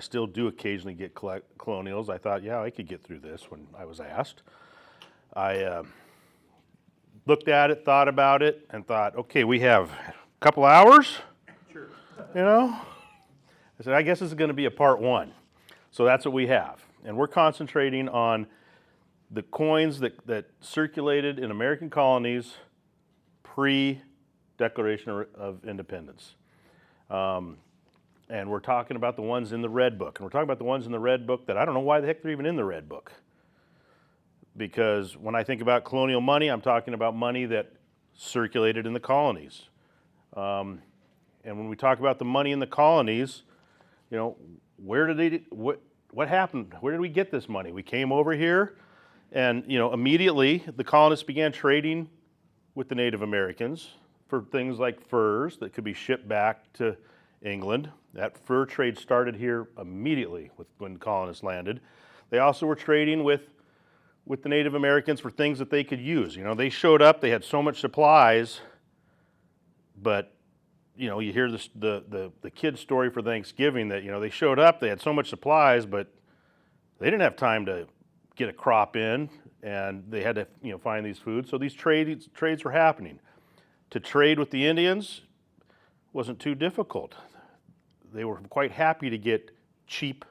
I still do occasionally get colonials. I thought, yeah, I could get through this when I was asked. I looked at it, thought about it, and thought, okay, we have a couple hours, Sure. you know? I said, I guess this is going to be a part one. So that's what we have. And we're concentrating on the coins that circulated in American colonies pre-Declaration of Independence. And we're talking about the ones in the Red Book. And we're talking about the ones in the Red Book that I don't know why the heck they're even in the Red Book. Because when I think about colonial money, I'm talking about money that circulated in the colonies. And when we talk about the money in the colonies, you know, what happened? Where did we get this money? We came over here, and you know, immediately the colonists began trading with the Native Americans for things like furs that could be shipped back to England. That fur trade started here immediately when colonists landed. They also were trading with the Native Americans for things that they could use. You know, they showed up, they had so much supplies, but you know, you hear the kid's story for Thanksgiving that, you know, they showed up, they had so much supplies, but they didn't have time to get a crop in, and they had to, you know, find these foods. So these trades were happening. To trade with the Indians wasn't too difficult. They were quite happy to get cheap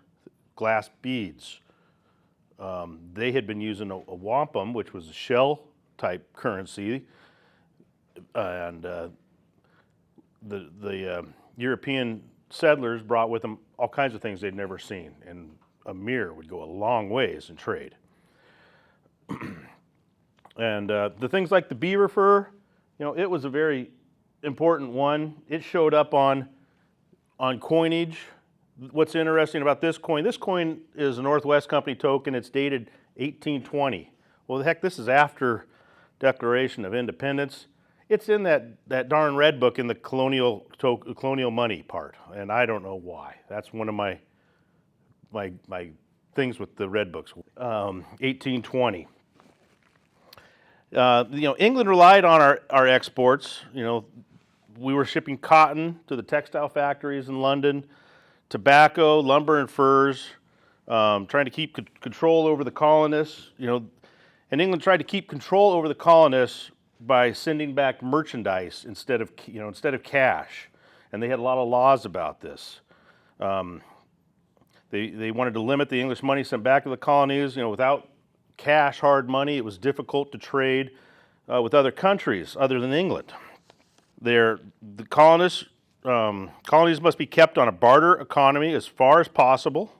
glass beads. They had been using a wampum, which was a shell type currency, and the European settlers brought with them all kinds of things they'd never seen, and a mirror would go a long ways in trade. And the things like the beaver fur, you know, it was a very important one. It showed up on coinage. What's interesting about this coin is a Northwest Company token. It's dated 1820. Well, heck, this is after Declaration of Independence. It's in that darn Red Book in the colonial money part, and I don't know why. That's one of my things with the Red Books. 1820. You know, England relied on our exports. You know, we were shipping cotton to the textile factories in London, tobacco, lumber, and furs, trying to keep control over the colonists. You know, and England tried to keep control over the colonists by sending back merchandise instead of cash, and they had a lot of laws about this. They wanted to limit the English money sent back to the colonies. You know, without cash, hard money, it was difficult to trade with other countries other than England. The colonies must be kept on a barter economy as far as possible.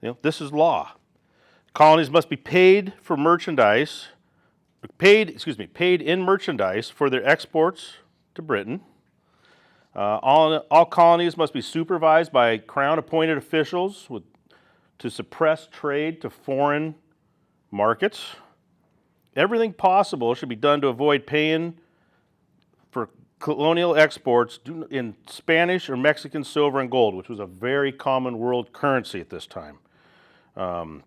You know, this is law. Colonies must be paid in merchandise for their exports to Britain. All colonies must be supervised by Crown-appointed officials to suppress trade to foreign markets. Everything possible should be done to avoid paying for colonial exports in Spanish or Mexican silver and gold, which was a very common world currency at this time. And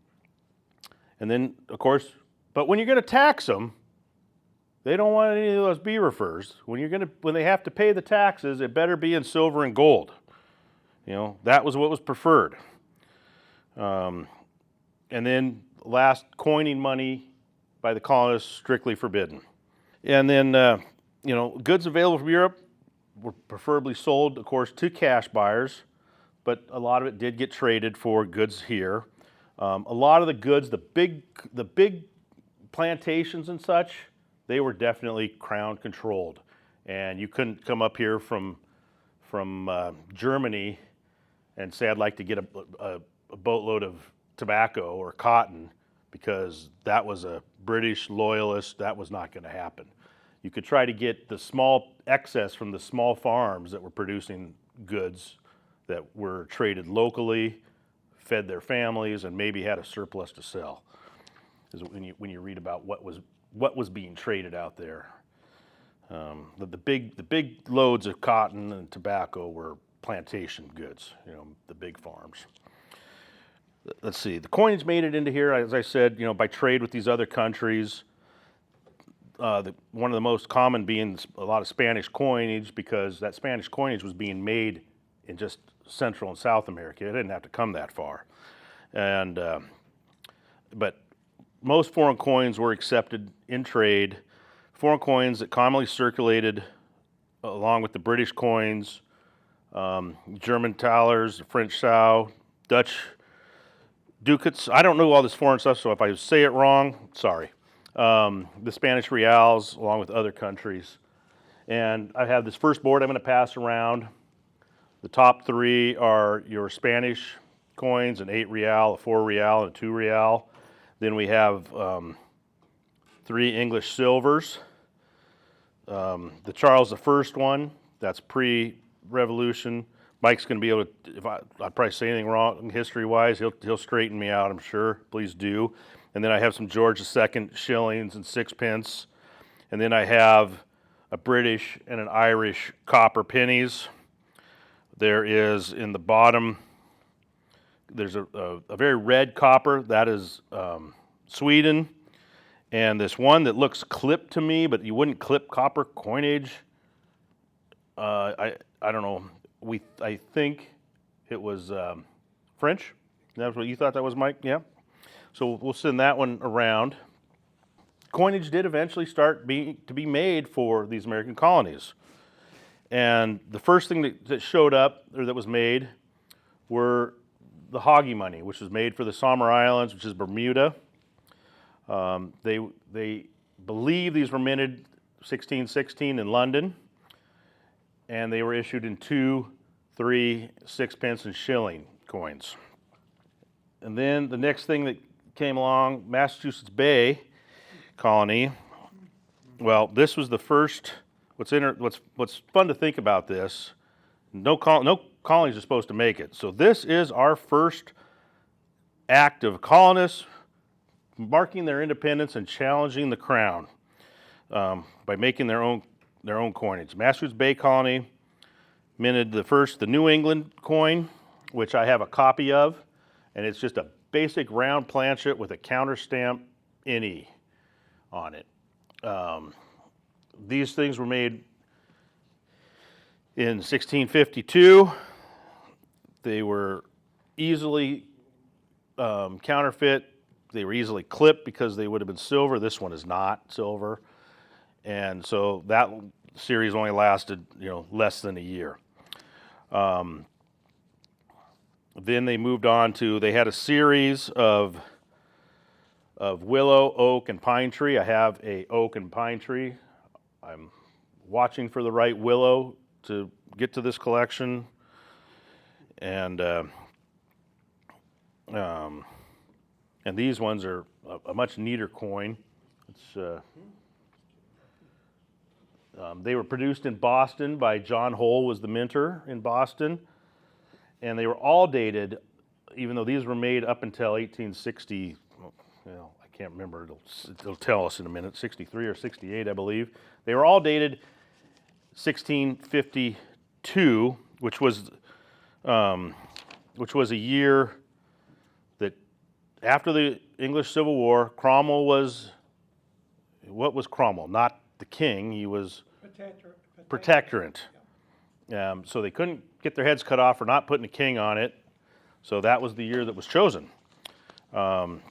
then, of course, but when you're going to tax them, they don't want any of those beaver furs. When they have to pay the taxes, it better be in silver and gold. You know, that was what was preferred. And then last, coining money by the colonists, strictly forbidden. And then, you know, goods available from Europe were preferably sold, of course, to cash buyers, but a lot of it did get traded for goods here. A lot of the goods, the big plantations and such, they were definitely Crown controlled, and you couldn't come up here from Germany and say I'd like to get a boatload of tobacco or cotton, because that was a British loyalist. That was not going to happen. You could try to get the small excess from the small farms that were producing goods that were traded locally, fed their families, and maybe had a surplus to sell. Is when you read about what was being traded out there. The big loads of cotton and tobacco were plantation goods, you know, the big farms. Let's see, the coinage made it into here, as I said, you know, by trade with these other countries. One of the most common being a lot of Spanish coinage, because that Spanish coinage was being made in just Central and South America. It didn't have to come that far. And but most foreign coins were accepted in trade. Foreign coins that commonly circulated along with the British coins, German thalers, French sou, Dutch ducats. I don't know all this foreign stuff, so if I say it wrong, sorry. The Spanish reals, along with other countries. And I have this first board I'm going to pass around. The top three are your Spanish coins, an 8 real, a 4 real, and a 2 real. Then we have 3 English silvers. The Charles I one, that's pre-revolution. Mike's going to be able to, if I probably say anything wrong history-wise, he'll straighten me out, I'm sure. Please do. And then I have some George II shillings and sixpence. And then I have a British and an Irish copper pennies. There is in the bottom, there's a very red copper. That is Sweden. And this one that looks clipped to me, but you wouldn't clip copper coinage. I don't know. I think it was French. That's what you thought that was, Mike? Yeah. So we'll send that one around. Coinage did eventually start to be made for these American colonies. And the first thing that showed up, or that was made, were the Hoggy money, which was made for the Somers Islands, which is Bermuda. They believe these were minted 1616 in London, and they were issued in 2, 3, 6 pence, and shilling coins. And then the next thing that came along, Massachusetts Bay colony. Well, this was the first. What's fun to think about this? No colonies are supposed to make it. So this is our first act of colonists marking their independence and challenging the crown by making their own coinage. Massachusetts Bay Colony minted the New England coin, which I have a copy of, and it's just a basic round planchet with a counter stamp NE on it. These things were made in 1652. They were easily counterfeit. They were easily clipped because they would have been silver. This one is not silver. And so that series only lasted, less than a year. Then they moved on to, they had a series of willow, oak, and pine tree. I have a oak and pine tree. I'm watching for the right willow to get to this collection. And these ones are a much neater coin. They were produced in Boston by John Hole, was the minter in Boston. And they were all dated, even though these were made up until 1860, I can't remember, it'll tell us in a minute, 63 or 68, I believe. They were all dated 1652, which was a year that after the English Civil War, Cromwell was, what was Cromwell? Not the king, he was protectorate. So they couldn't get their heads cut off for not putting a king on it. So that was the year that was chosen. And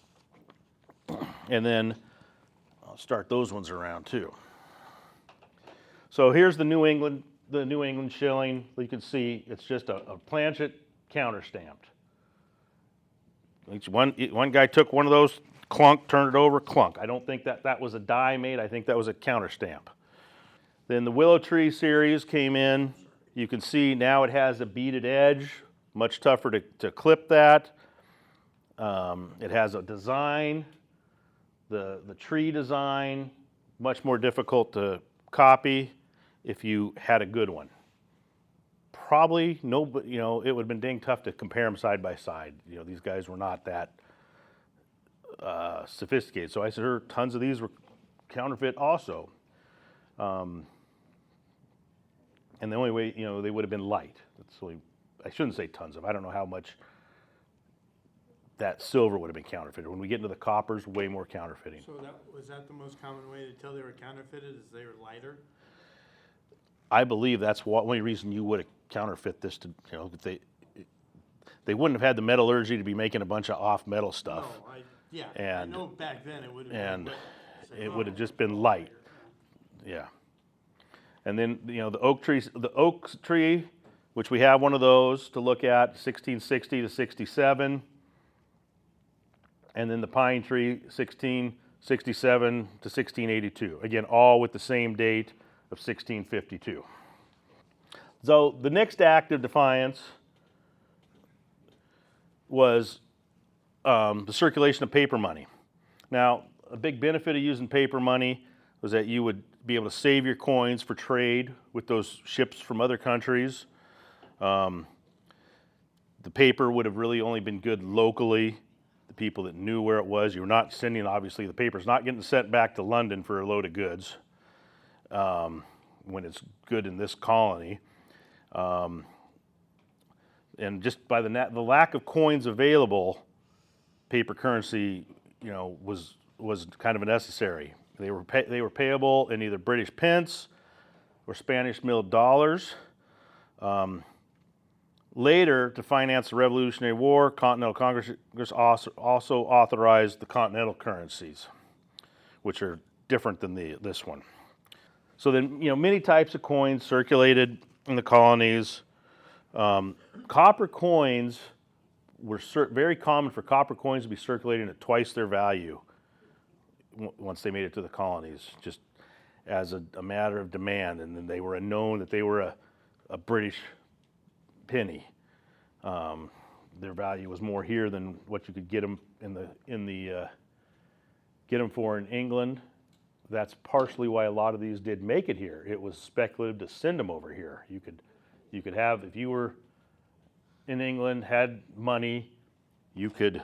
then I'll start those ones around too. So here's the New England shilling. You can see it's just a planchet counter stamped. One guy took one of those, clunk, turned it over, clunk. I don't think that was a die made. I think that was a counter stamp. Then the Willow Tree series came in. You can see now it has a beaded edge, much tougher to clip that. It has a design, the tree design, much more difficult to copy if you had a good one. Probably no, but it would have been dang tough to compare them side by side. These guys were not that sophisticated. So I heard tons of these were counterfeit also. And the only way, they would have been light. I shouldn't say tons of. I don't know how much that silver would have been counterfeited. When we get into the coppers, way more counterfeiting. So was that the most common way to tell they were counterfeited, is they were lighter? I believe that's the only reason you would have counterfeit this. they wouldn't have had the metallurgy to be making a bunch of off-metal stuff. No, I And- know back then it would have and been. it would have just been light. Yeah. And then, the oak tree, which we have one of those to look at, 1660 to 67. And then the pine tree, 1667 to 1682. Again, all with the same date of 1652. So the next act of defiance was the circulation of paper money. Now, a big benefit of using paper money was that you would be able to save your coins for trade with those ships from other countries. The paper would have really only been good locally. The people that knew where it was. You were not sending, obviously, the paper's not getting sent back to London for a load of goods when it's good in this colony. And just by the lack of coins available, paper currency, was kind of necessary. They were payable in either British pence or Spanish milled dollars. Later, to finance the Revolutionary War, Continental Congress also authorized the continental currencies, which are different than this one. So then, many types of coins circulated in the colonies. Copper coins were very common for copper coins to be circulating at twice their value once they made it to the colonies, just as a matter of demand. And then they were known that they were a British penny. Their value was more here than what you could get them get them for in England. That's partially why a lot of these did make it here. It was speculative to send them over here. You could have, if you were in England, had money, you could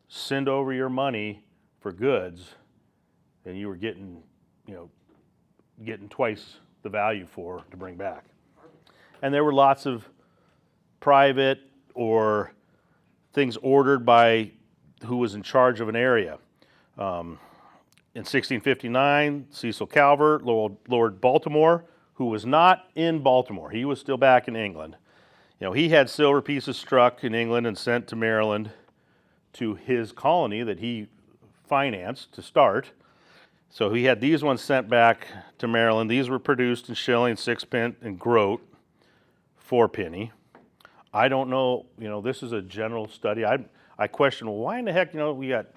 send over your money for goods, and you were getting twice the value to bring back. And there were lots of private or things ordered by who was in charge of an area. In 1659, Cecil Calvert, Lord Baltimore, who was not in Baltimore, he was still back in England. He had silver pieces struck in England and sent to Maryland to his colony that he financed to start. So he had these ones sent back to Maryland. These were produced in shilling, sixpence, and groat, 4-penny. I don't know, this is a general study. I question, well, why in the heck, we got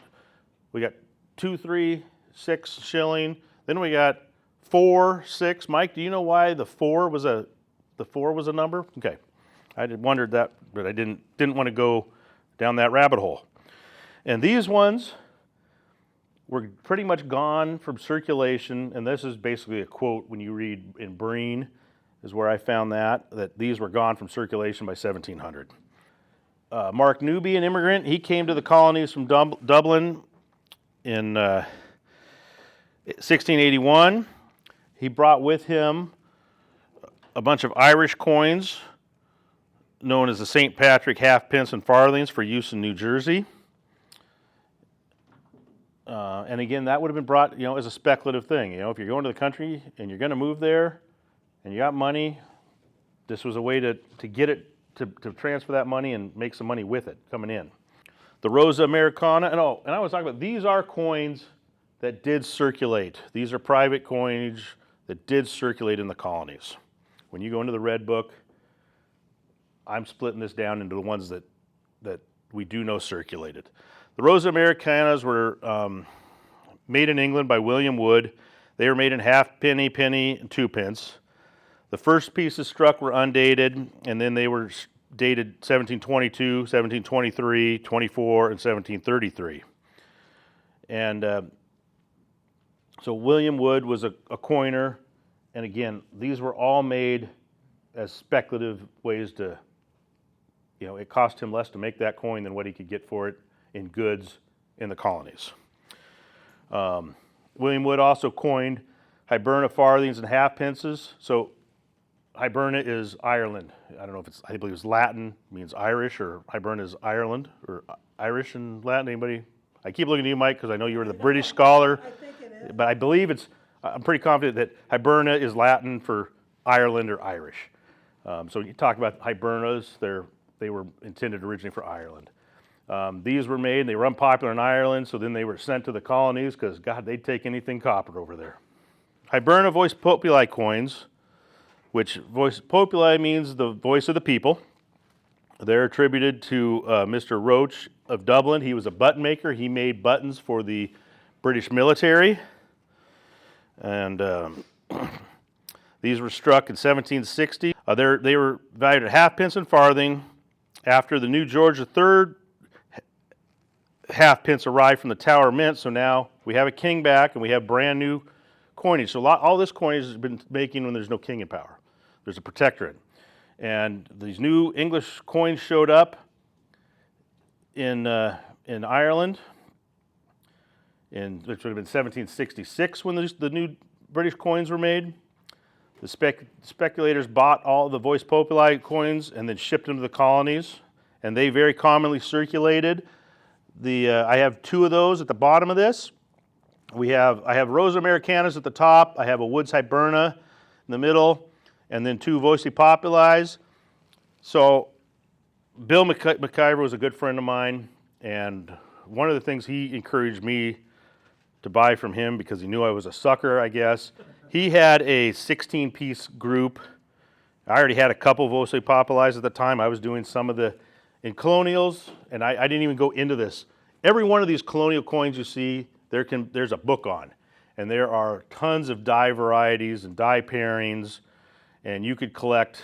2, 3, 6 shilling, then we got 4, 6. Mike, do you know why the 4 was a number? Okay. I wondered that, but I didn't want to go down that rabbit hole. And these ones were pretty much gone from circulation, and this is basically a quote when you read in Breen, is where I found that these were gone from circulation by 1700. Mark Newby, an immigrant, he came to the colonies from Dublin in 1681. He brought with him a bunch of Irish coins known as the St. Patrick halfpence and farthings for use in New Jersey. And again, that would have been brought, as a speculative thing. If you're going to the country and you're going to move there and you got money, this was a way to get it, to transfer that money and make some money with it coming in. The Rosa Americana, and I was talking about, these are coins that did circulate. These are private coinage that did circulate in the colonies. When you go into the Red Book, I'm splitting this down into the ones that we do know circulated. The Rosa Americanas were made in England by William Wood. They were made in halfpenny, penny, and 2-pence. The first pieces struck were undated, and then they were dated 1722, 1723, 24, and 1733. And so William Wood was a coiner, and again, these were all made as speculative ways to, it cost him less to make that coin than what he could get for it in goods in the colonies. William Wood also coined Hibernia farthings and halfpences. So Hibernia is Ireland. I don't know if I believe it's Latin, means Irish, or Hibernia is Ireland, or Irish and Latin. Anybody? I keep looking at you, Mike, because I know you were the British scholar. I think it is. But I believe I'm pretty confident that Hibernia is Latin for Ireland or Irish. So you talk about Hibernias, they're they were intended originally for Ireland. These were made, they were unpopular in Ireland, so then they were sent to the colonies because, God, they'd take anything copper over there. Hiberna Voice Populi coins, which Voice Populi means the voice of the people. They're attributed to Mr. Roach of Dublin. He was a button maker. He made buttons for the British military. And these were struck in 1760. They were valued at halfpence and farthing. After the new George III halfpence arrived from the Tower Mint, so now we have a king back and we have brand new coinage. So all this coinage has been making when there's no king in power. There's a protectorate. And these new English coins showed up in Ireland, which would have been 1766 when the new British coins were made. The speculators bought all the Voice Populi coins and then shipped them to the colonies, and they very commonly circulated. I have two of those at the bottom of this. I have Rosa Americanas at the top. I have a Woods Hiberna in the middle, and then two Voice Populis. So Bill McIver was a good friend of mine, and one of the things he encouraged me to buy from him, because he knew I was a sucker, I guess, he had a 16-piece group. I already had a couple Voice Populis at the time. I was doing some of the in Colonials, and I didn't even go into this. Every one of these Colonial coins you see, there's a book on, and there are tons of die varieties and die pairings, and you could collect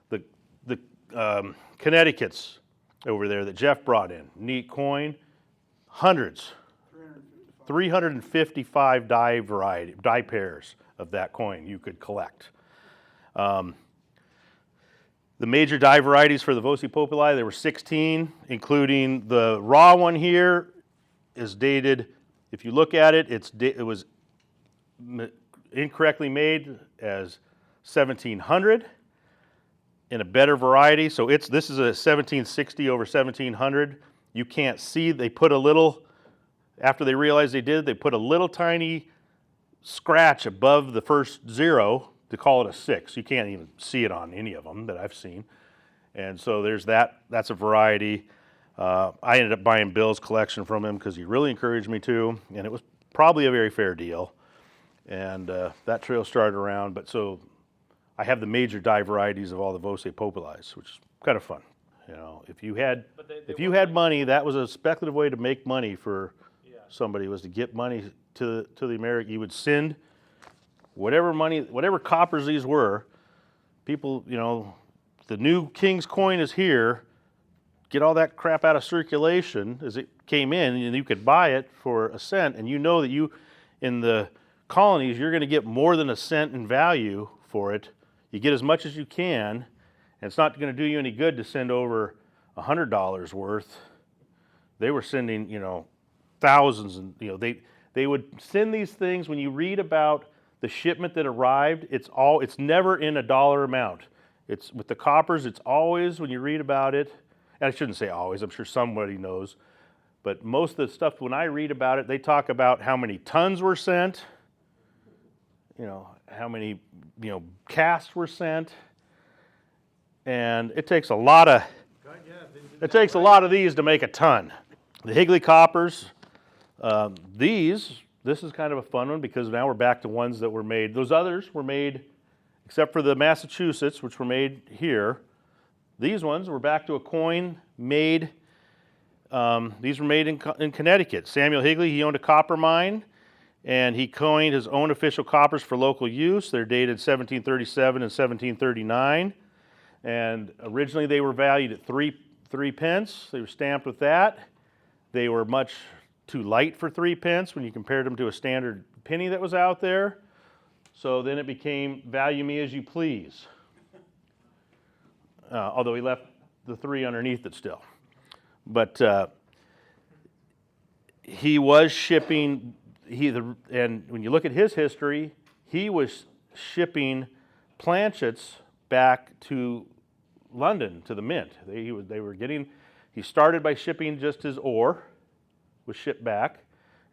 the Connecticut's over there that Jeff brought in. Neat coin, hundreds, 355 die pairs of that coin you could collect. The major die varieties for the Voice Populi, there were 16, including the raw one here is dated, if you look at it, it was incorrectly made as 1700 in a better variety. So this is a 1760 over 1700. You can't see, they put a little, after they realized they put a little tiny scratch above the first zero to call it a 6. You can't even see it on any of them that I've seen. And so there's that. That's a variety. I ended up buying Bill's collection from him because he really encouraged me to, and it was probably a very fair deal. And that trail started around. But so I have the major die varieties of all the Voice Populis, which is kind of fun. You know, if you had money, that was a speculative way to make money for somebody, was to get money to the American. You would send whatever coppers these were. People, you know, the new King's coin is here. Get all that crap out of circulation as it came in, and you could buy it for a cent, and you know that in the colonies, you're going to get more than a cent in value for it. You get as much as you can, and it's not going to do you any good to send over $100 worth. They were sending, you know, thousands, and you know, they would send these things. When you read about the shipment that arrived, it's never in a dollar amount. It's with the coppers, it's always, when you read about it, and I shouldn't say always, I'm sure somebody knows, but most of the stuff, when I read about it, they talk about how many tons were sent, you know, how many, you know, casts were sent, and it takes a lot of these to make a ton. The Higley coppers, this is kind of a fun one because now we're back to ones that were made. Those others were made, except for the Massachusetts, which were made here. These ones were back to a coin made. These were made in Connecticut. Samuel Higley, he owned a copper mine, and he coined his own official coppers for local use. They're dated 1737 and 1739, and originally they were valued at three pence. They were stamped with that. They were much too light for 3 pence when you compared them to a standard penny that was out there. So then it became value me as you please. Although he left the 3 underneath it still. But he was shipping, and when you look at his history, he was shipping planchets back to London, to the mint. He started by shipping just his ore, was shipped back,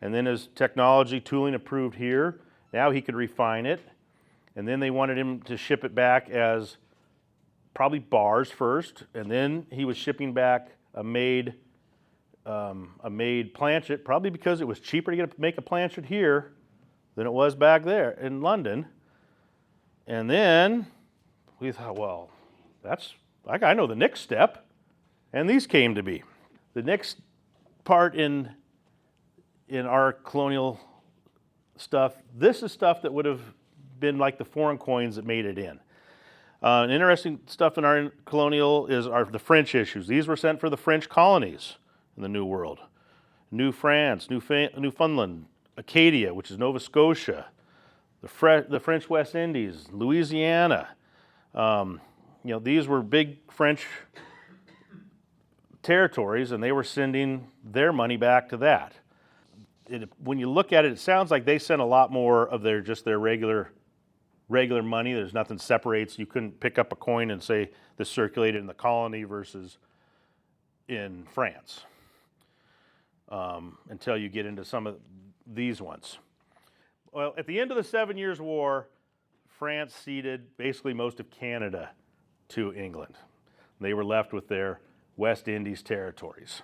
and then as technology tooling improved here, now he could refine it, and then they wanted him to ship it back as probably bars first, and then he was shipping back a made planchet, probably because it was cheaper to make a planchet here than it was back there in London. And then we thought, well, I know the next step, and these came to be. The next part in our colonial stuff, this is stuff that would have been like the foreign coins that made it in. Interesting stuff in our colonial are the French issues. These were sent for the French colonies in the New World. New France, Newfoundland, Acadia, which is Nova Scotia, the French West Indies, Louisiana. These were big French territories, and they were sending their money back to that. When you look at it, it sounds like they sent a lot more of their regular money. There's nothing separates. You couldn't pick up a coin and say this circulated in the colony versus in France until you get into some of these ones. Well, at the end of the 7 Years' War, France ceded basically most of Canada to England. They were left with their West Indies territories.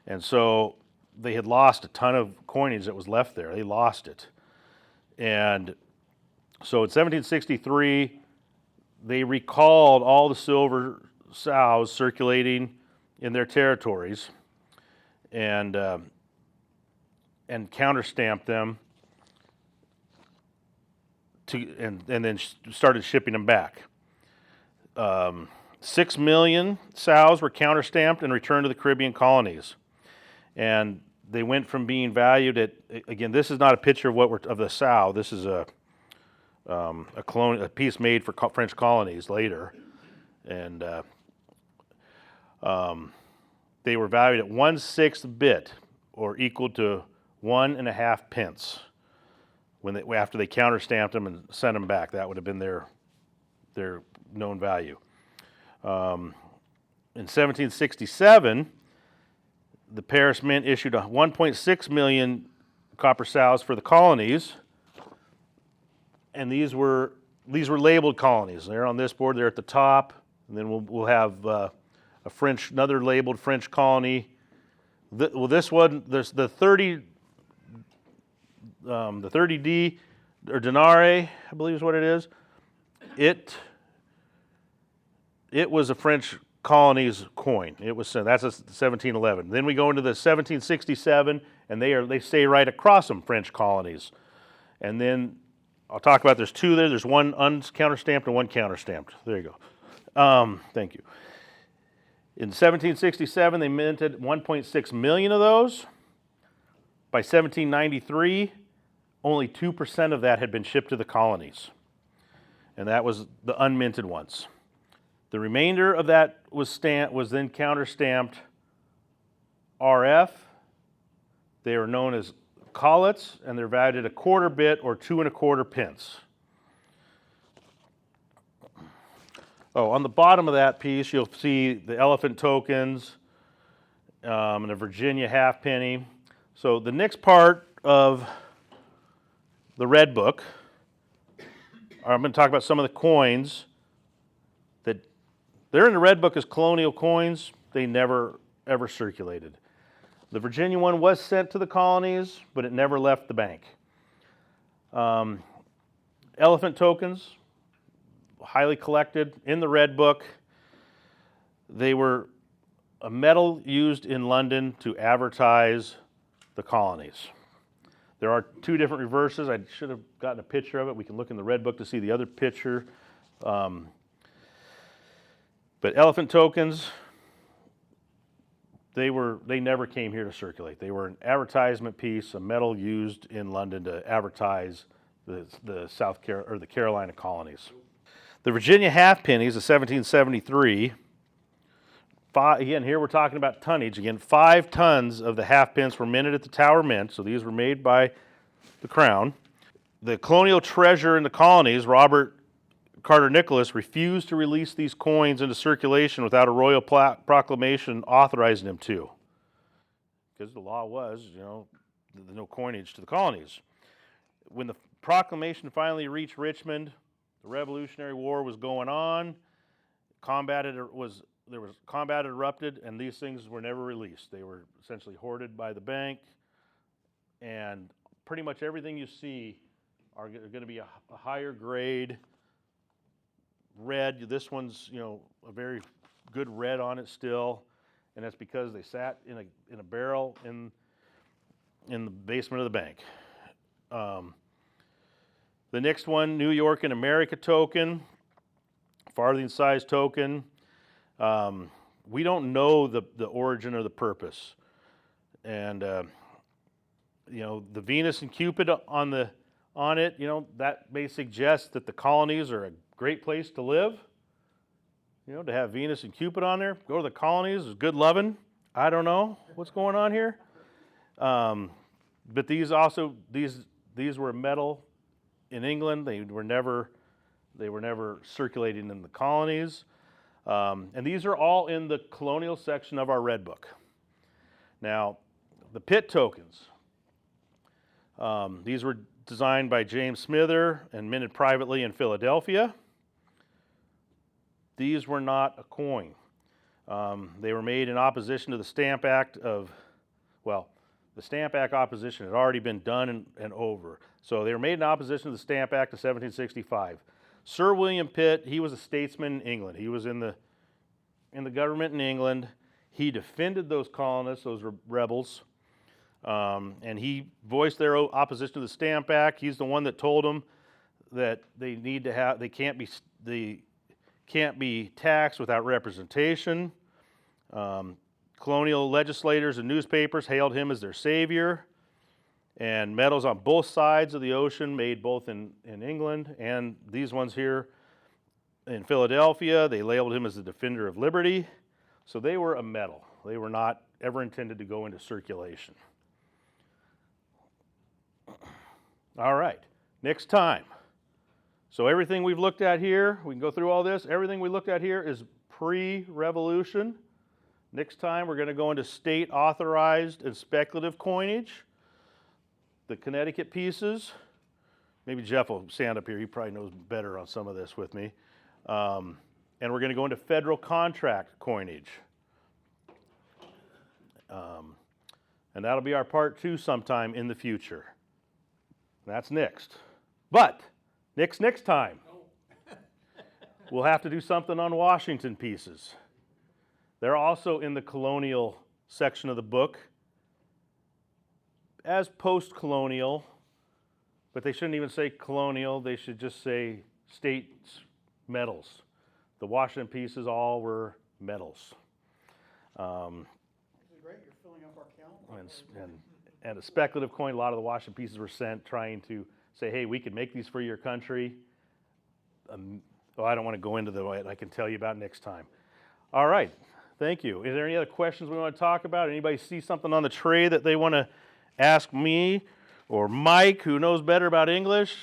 And so they had lost a ton of coinage that was left there. They lost it. And so in 1763, they recalled all the silver sows circulating in their territories and counterstamped them and then started shipping them back. 6 million sows were counterstamped and returned to the Caribbean colonies. And they went from being valued at, again, this is not a picture of the sow. This is a piece made for French colonies later. And they were valued at 1/6 bit, or equal to 1.5 pence. After they counterstamped them and sent them back, that would have been their known value. In 1767, the Paris Mint issued 1.6 million copper sows for the colonies, and these were labeled colonies. They're on this board. They're at the top, and then we'll have another labeled French colony. This one, there's the 30D or denare, I believe is what it is. It was a French colony's coin. That's a 1711. Then we go into the 1767, and they say right across them French colonies. And then I'll talk about there's two there. There's one uncounterstamped and one counterstamped. There you go. Thank you. In 1767, they minted 1.6 million of those. By 1793, only 2% of that had been shipped to the colonies. And that was the unminted ones. The remainder of that was then counterstamped RF. They are known as collets, and they're valued at 1/4 bit or 2.25 pence. Oh, on the bottom of that piece, you'll see the elephant tokens and a Virginia halfpenny. So the next part of the Red Book, I'm going to talk about some of the coins that they're in the Red Book as colonial coins. They never, ever circulated. The Virginia one was sent to the colonies, but it never left the bank. Elephant tokens, highly collected in the Red Book. They were a metal used in London to advertise the colonies. There are two different reverses. I should have gotten a picture of it. We can look in the Red Book to see the other picture. But elephant tokens, they never came here to circulate. They were an advertisement piece, a metal used in London to advertise the Carolina colonies. The Virginia halfpennies of 1773. Again, here we're talking about tonnage. Again, 5 tons of the halfpence were minted at the Tower Mint, so these were made by the Crown. The colonial treasurer in the colonies, Robert Carter Nicholas, refused to release these coins into circulation without a royal proclamation authorizing him to, because the law was, no coinage to the colonies. When the proclamation finally reached Richmond, the Revolutionary War was going on. there was combat erupted, and these things were never released. They were essentially hoarded by the bank, and pretty much everything you see are going to be a higher grade red. This one's, a very good red on it still, and that's because they sat in a barrel in the basement of the bank. The next one, New York and America token, farthing size token. We don't know the origin or the purpose, and the Venus and Cupid on it, that may suggest that the colonies are a great place to live. To have Venus and Cupid on there, go to the colonies, is good loving. I don't know what's going on here, but these were metal in England. They were never circulating in the colonies, and these are all in the colonial section of our Red Book. Now, the Pitt tokens. These were designed by James Smither and minted privately in Philadelphia. These were not a coin. They were made in opposition to the Stamp Act the Stamp Act opposition had already been done and over. So they were made in opposition to the Stamp Act of 1765. Sir William Pitt, he was a statesman in England. He was in the government in England. He defended those colonists, those rebels, and he voiced their opposition to the Stamp Act. He's the one that told them that they can't be taxed without representation. Colonial legislators and newspapers hailed him as their savior. And medals on both sides of the ocean, made both in England and these ones here in Philadelphia, they labeled him as the defender of liberty. So they were a medal. They were not ever intended to go into circulation. All right, next time. So everything we've looked at here, we can go through all this. Everything we looked at here is pre-revolution. Next time we're going to go into state-authorized and speculative coinage. The Connecticut pieces. Maybe Jeff will stand up here. He probably knows better on some of this with me. And we're going to go into federal contract coinage. And that'll be our part 2 sometime in the future. That's next. But next time, we'll have to do something on Washington pieces. They're also in the colonial section of the book as post-colonial, but they shouldn't even say colonial. They should just say states medals. The Washington pieces all were medals. This is great. You're filling up our calendar. And a speculative coin, a lot of the Washington pieces were sent trying to say, hey, we could make these for your country. I don't want to go into that. I can tell you about next time. All right. Thank you. Is there any other questions we want to talk about? Anybody see something on the tray that they want to ask me or Mike, who knows better about English?